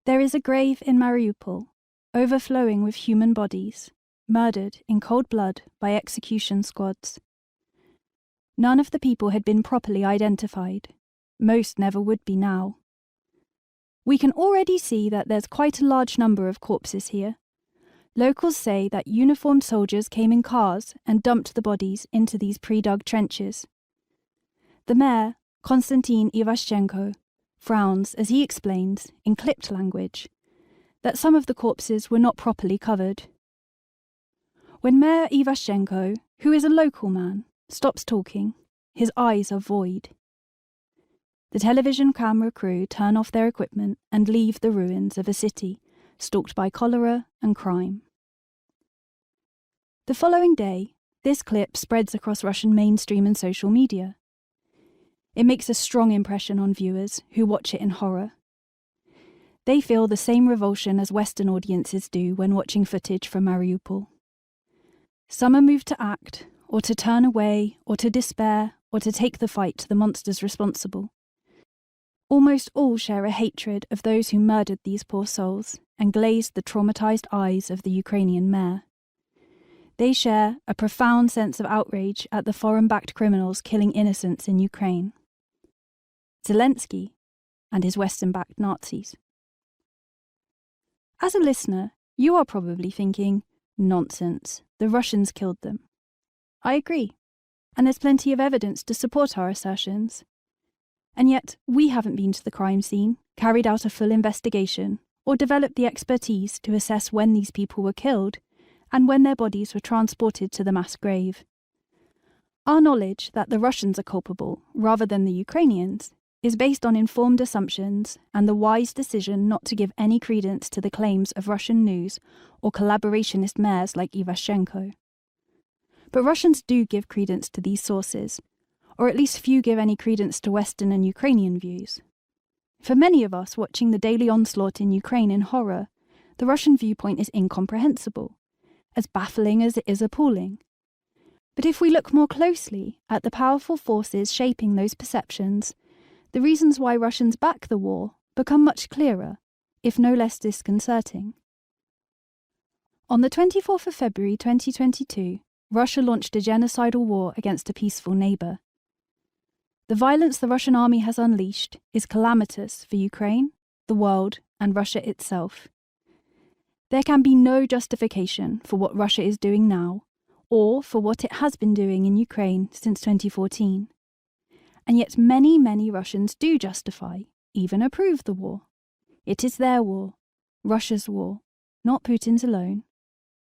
There is a grave in Mariupol, overflowing with human bodies, murdered in cold blood by execution squads. None of the people had been properly identified. Most never would be now. We can already see that there's quite a large number of corpses here. Locals say that uniformed soldiers came in cars and dumped the bodies into these pre-dug trenches. The mayor, Konstantin Ivashchenko, frowns as he explains, in clipped language, that some of the corpses were not properly covered. When Mayor Ivashchenko, who is a local man, stops talking, his eyes are void. The television camera crew turn off their equipment and leave the ruins of a city stalked by cholera and crime. The following day, this clip spreads across Russian mainstream and social media. It makes a strong impression on viewers who watch it in horror. They feel the same revulsion as Western audiences do when watching footage from Mariupol. Some are moved to act, or to turn away, or to despair, or to take the fight to the monsters responsible. Almost all share a hatred of those who murdered these poor souls and glazed the traumatized eyes of the Ukrainian mayor. They share a profound sense of outrage at the foreign-backed criminals killing innocents in Ukraine. Zelensky and his Western-backed Nazis. As a listener, you are probably thinking, nonsense, the Russians killed them. I agree, and there's plenty of evidence to support our assertions. And yet, we haven't been to the crime scene, carried out a full investigation, or developed the expertise to assess when these people were killed and when their bodies were transported to the mass grave. Our knowledge that the Russians are culpable, rather than the Ukrainians, is based on informed assumptions and the wise decision not to give any credence to the claims of Russian news or collaborationist mayors like Ivashchenko. But Russians do give credence to these sources, or at least few give any credence to Western and Ukrainian views. For many of us watching the daily onslaught in Ukraine in horror, the Russian viewpoint is incomprehensible, as baffling as it is appalling. But if we look more closely at the powerful forces shaping those perceptions, the reasons why Russians back the war become much clearer, if no less disconcerting. On the 24th of February 2022, Russia launched a genocidal war against a peaceful neighbour. The violence the Russian army has unleashed is calamitous for Ukraine, the world, and Russia itself. There can be no justification for what Russia is doing now, or for what it has been doing in Ukraine since 2014. And yet many Russians do justify, even approve the war. It is their war, Russia's war, not Putin's alone.